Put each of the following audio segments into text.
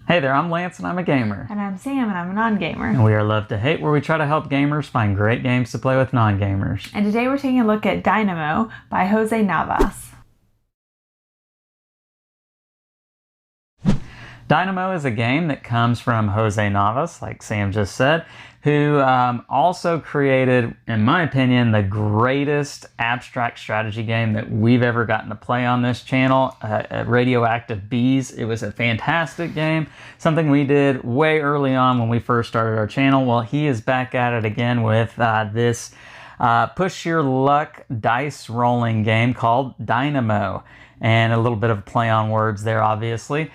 Hey there, I'm Lance and I'm a gamer. And I'm Sam and I'm a non-gamer. And we are Love to Hate, where we try to help gamers find great games to play with non-gamers. And today we're taking a look at Die-namo by José Navas. Die-namo is a game that comes from José Navas, like Sam just said, who also created, in my opinion, the greatest abstract strategy game that we've ever gotten to play on this channel, Radioactive Bees. It was a fantastic game, something we did way early on when we first started our channel. Well, he is back at it again with this push your luck dice rolling game called Die-namo, and a little bit of a play on words there, obviously.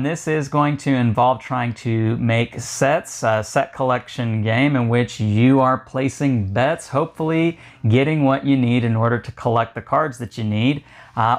This is going to involve trying to make sets, a set collection game in which you are placing bets, hopefully getting what you need in order to collect the cards that you need,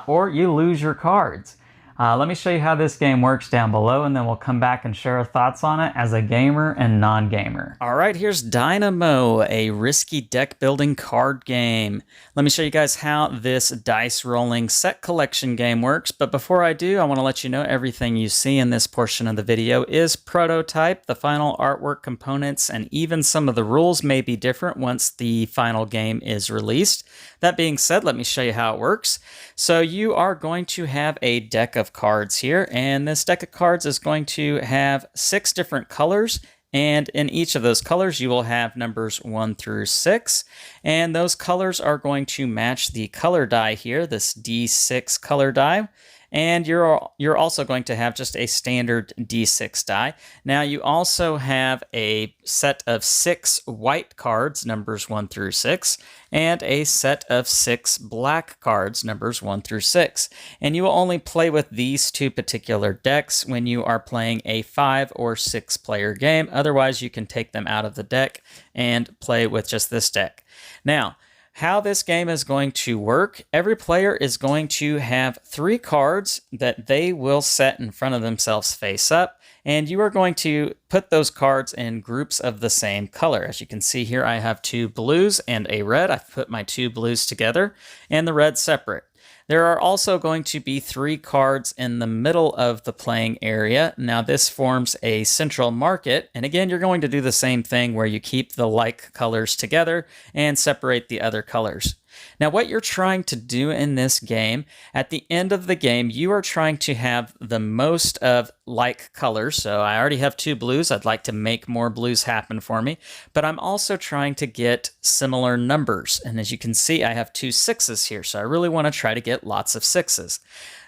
or you lose your cards. Let me show you how this game works down below, and then we'll come back and share our thoughts on it as a gamer and non-gamer. All right, here's Die-namo, a risky deck building card game. Let me show you guys how this dice rolling set collection game works. But before I do, I want to let you know everything you see in this portion of the video is prototype. The final artwork, components, and even some of the rules may be different once the final game is released. That being said, let me show you how it works. So you are going to have a deck of cards here, and this deck of cards is going to have 6 different colors, and in each of those colors you will have numbers 1 through 6, and those colors are going to match the color die here, this D6 color die. And you're also going to have just a standard D6 die. Now you also have a set of 6 white cards, numbers 1 through 6, and a set of 6 black cards, numbers 1 through 6. And you will only play with these 2 particular decks when you are playing a 5 or 6 player game. Otherwise, you can take them out of the deck and play with just this deck. Now, how this game is going to work, every player is going to have 3 cards that they will set in front of themselves face up, and you are going to put those cards in groups of the same color. As you can see here, I have 2 blues and a red. I've put my 2 blues together and the red separate. There are also going to be 3 cards in the middle of the playing area. Now this forms a central market, and again you're going to do the same thing where you keep the like colors together and separate the other colors. Now what you're trying to do in this game, at the end of the game, you are trying to have the most of like colors. So I already have 2 blues. I'd like to make more blues happen for me, but I'm also trying to get similar numbers. And as you can see, I have 2 6s here. So I really want to try to get lots of 6s.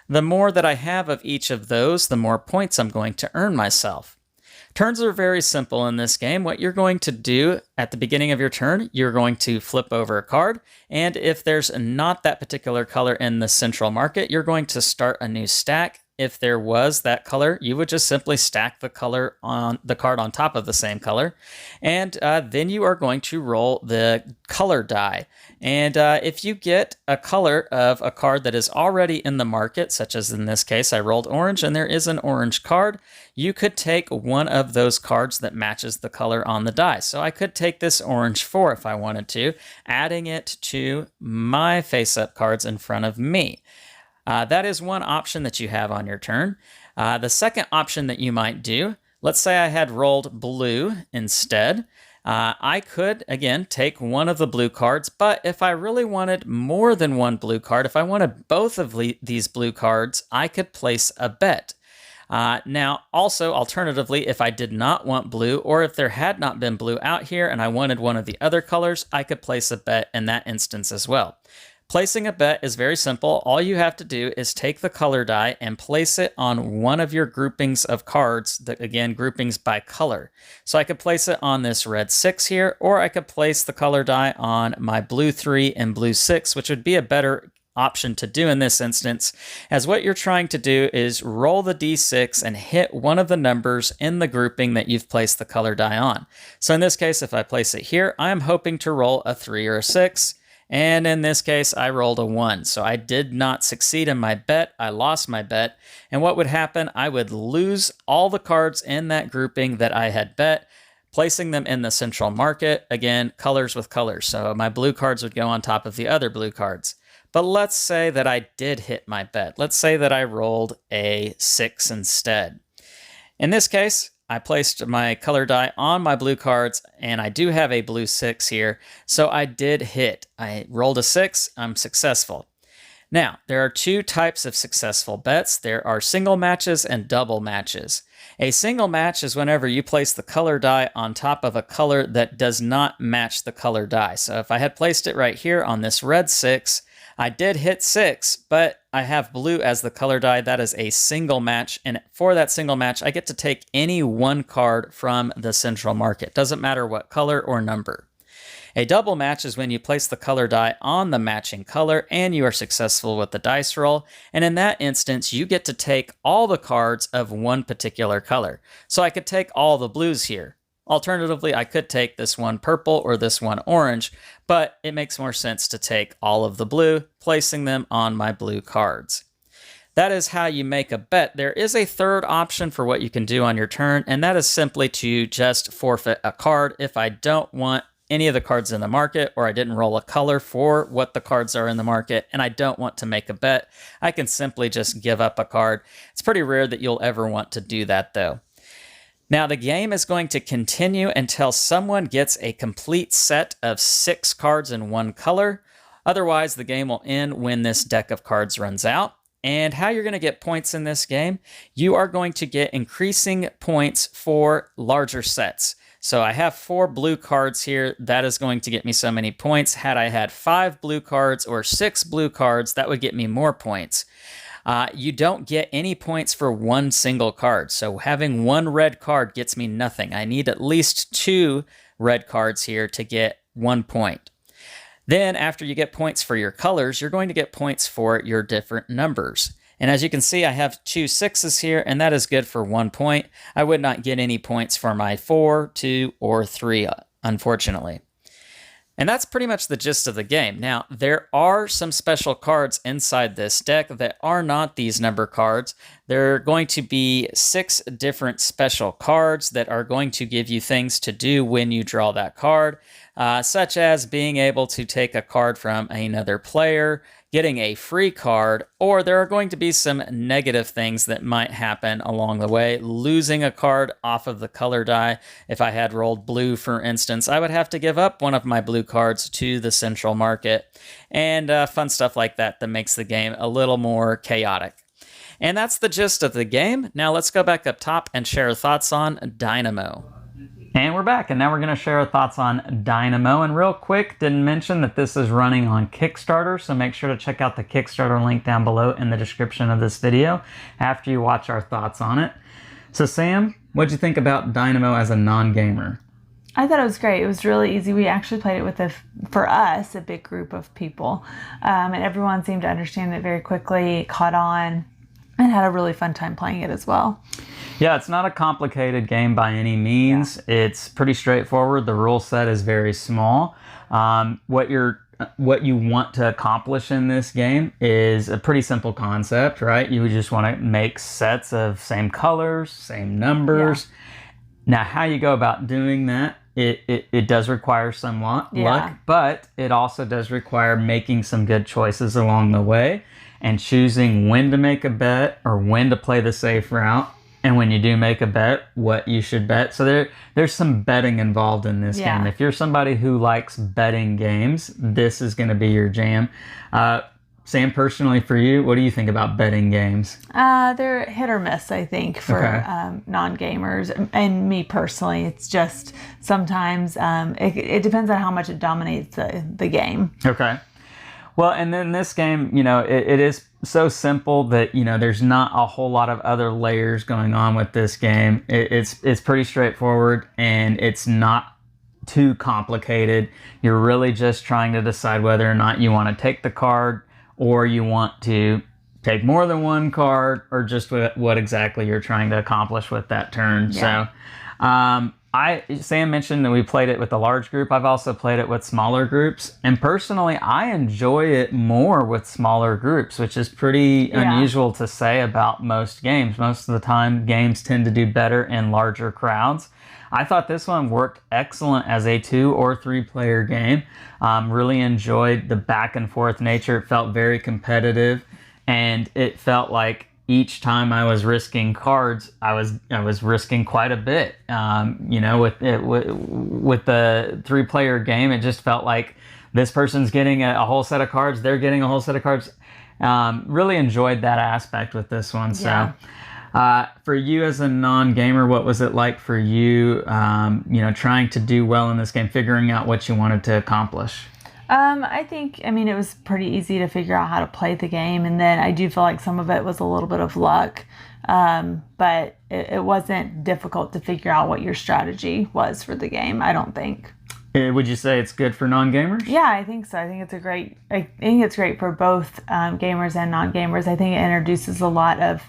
The more that I have of each of those, the more points I'm going to earn myself. Turns are very simple in this game. What you're going to do at the beginning of your turn, you're going to flip over a card, and if there's not that particular color in the central market, you're going to start a new stack. If there was that color, you would just simply stack the color on the card on top of the same color, and then you are going to roll the color die. And if you get a color of a card that is already in the market, such as in this case, I rolled orange and there is an orange card, you could take one of those cards that matches the color on the die. So I could take this orange 4 if I wanted to, adding it to my face-up cards in front of me. That is one option that you have on your turn. The second option that you might do, let's say I had rolled blue instead. I could, again, take one of the blue cards, but if I really wanted more than one blue card, if I wanted both of these blue cards, I could place a bet. Now, also, alternatively, if I did not want blue, or if there had not been blue out here and I wanted one of the other colors, I could place a bet in that instance as well. Placing a bet is very simple. All you have to do is take the color die and place it on one of your groupings of cards, that again, groupings by color. So I could place it on this red 6 here, or I could place the color die on my blue 3 and blue 6, which would be a better option to do in this instance, as what you're trying to do is roll the D6 and hit one of the numbers in the grouping that you've placed the color die on. So in this case, if I place it here, I'm hoping to roll a 3 or a 6. And in this case, I rolled a 1. So I did not succeed in my bet. I lost my bet. And what would happen? I would lose all the cards in that grouping that I had bet, placing them in the central market. Again, colors with colors. So my blue cards would go on top of the other blue cards. But let's say that I did hit my bet. Let's say that I rolled a 6 instead. In this case, I placed my color die on my blue cards, and I do have a blue 6 here, so I did hit. I rolled a 6, I'm successful. Now, there are two types of successful bets. There are single matches and double matches. A single match is whenever you place the color die on top of a color that does not match the color die. So if I had placed it right here on this red 6, I did hit 6, but I have blue as the color die. That is a single match, and for that single match, I get to take any one card from the central market. Doesn't matter what color or number. A double match is when you place the color die on the matching color and you are successful with the dice roll, and in that instance, you get to take all the cards of one particular color. So I could take all the blues here. Alternatively, I could take this one purple or this one orange, but it makes more sense to take all of the blue, placing them on my blue cards. That is how you make a bet. There is a third option for what you can do on your turn, and that is simply to just forfeit a card if I don't want any of the cards in the market, or I didn't roll a color for what the cards are in the market, and I don't want to make a bet. I can simply just give up a card. It's pretty rare that you'll ever want to do that, though. Now, the game is going to continue until someone gets a complete set of 6 cards in one color. Otherwise, the game will end when this deck of cards runs out. And how you're going to get points in this game, you are going to get increasing points for larger sets. So I have 4 blue cards here. That is going to get me so many points. Had I had 5 blue cards or 6 blue cards, that would get me more points. You don't get any points for one single card. So having one red card gets me nothing. I need at least 2 red cards here to get 1 point. Then after you get points for your colors, you're going to get points for your different numbers. And as you can see, I have 2 6s here, and that is good for 1 point. I would not get any points for my 4, 2, or 3, unfortunately. And that's pretty much the gist of the game. Now, there are some special cards inside this deck that are not these number cards. There are going to be 6 different special cards that are going to give you things to do when you draw that card, such as being able to take a card from another player, getting a free card, or there are going to be some negative things that might happen along the way. Losing a card off of the color die. If I had rolled blue, for instance, I would have to give up one of my blue cards to the central market, and fun stuff like that that makes the game a little more chaotic. And that's the gist of the game. Now let's go back up top and share our thoughts on Die-namo. And we're back, and now we're going to share our thoughts on Die-namo. And real quick, didn't mention that this is running on Kickstarter, so make sure to check out the Kickstarter link down below in the description of this video after you watch our thoughts on it. So Sam, what'd you think about Die-namo as a non-gamer? I thought it was great. It was really easy. We actually played it with, for us, a big group of people. And everyone seemed to understand it very quickly, caught on, and had a really fun time playing it as well. Yeah, it's not a complicated game by any means. Yeah. It's pretty straightforward. The rule set is very small. What you want to accomplish in this game is a pretty simple concept, right? You just want to make sets of same colors, same numbers. Yeah. Now, how you go about doing that, it does require some luck, but it also does require making some good choices along the way and choosing when to make a bet or when to play the safe route. And when you do make a bet, what you should bet. So there's some betting involved in this game. If you're somebody who likes betting games, this is going to be your jam. Sam, personally for you, what do you think about betting games? They're hit or miss, I think, for non-gamers. And me personally, it's just sometimes it depends on how much it dominates the game. Okay. Well, and then this game, it is so simple that, there's not a whole lot of other layers going on with this game. It's pretty straightforward, and it's not too complicated. You're really just trying to decide whether or not you want to take the card or you want to take more than one card, or just what exactly you're trying to accomplish with that turn. Yeah. So, Sam mentioned that we played it with a large group. I've also played it with smaller groups. And personally, I enjoy it more with smaller groups, which is pretty unusual to say about most games. Most of the time, games tend to do better in larger crowds. I thought this one worked excellent as a 2 or 3 player game. Really enjoyed the back and forth nature. It felt very competitive, and it felt like each time I was risking cards, I was risking quite a bit. With the 3-player game, it just felt like this person's getting a whole set of cards, they're getting a whole set of cards. Really enjoyed that aspect with this one. Yeah. So, for you as a non-gamer, what was it like for you? Trying to do well in this game, figuring out what you wanted to accomplish. It was pretty easy to figure out how to play the game, and then I do feel like some of it was a little bit of luck, but it wasn't difficult to figure out what your strategy was for the game, I don't think. Would you say it's good for non-gamers? Yeah, I think so. I think it's great for both gamers and non-gamers. I think it introduces a lot of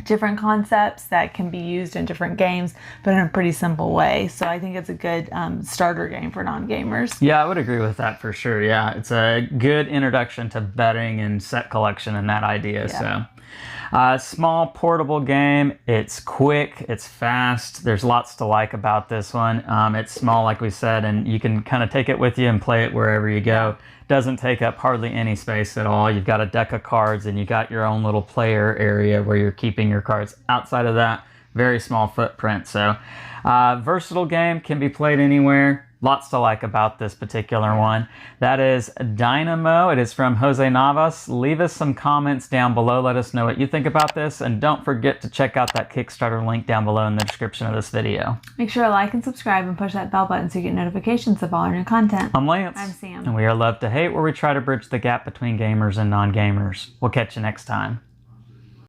different concepts that can be used in different games, but in a pretty simple way. So I think it's a good starter game for non-gamers. Yeah, I would agree with that for sure. Yeah, it's a good introduction to betting and set collection and that idea. Yeah. So, small portable game. It's quick. It's fast. There's lots to like about this one. It's small, like we said, and you can kind of take it with you and play it wherever you go. Doesn't take up hardly any space at all. You've got a deck of cards and you got your own little player area where you're keeping your cards. Outside of that, very small footprint. So, versatile game, can be played anywhere. Lots to like about this particular one. That is Die-namo. It is from José Navas. Leave us some comments down below. Let us know what you think about this. And don't forget to check out that Kickstarter link down below in the description of this video. Make sure to like and subscribe and push that bell button so you get notifications of all our new content. I'm Lance. I'm Sam. And we are Love to Hate, where we try to bridge the gap between gamers and non-gamers. We'll catch you next time.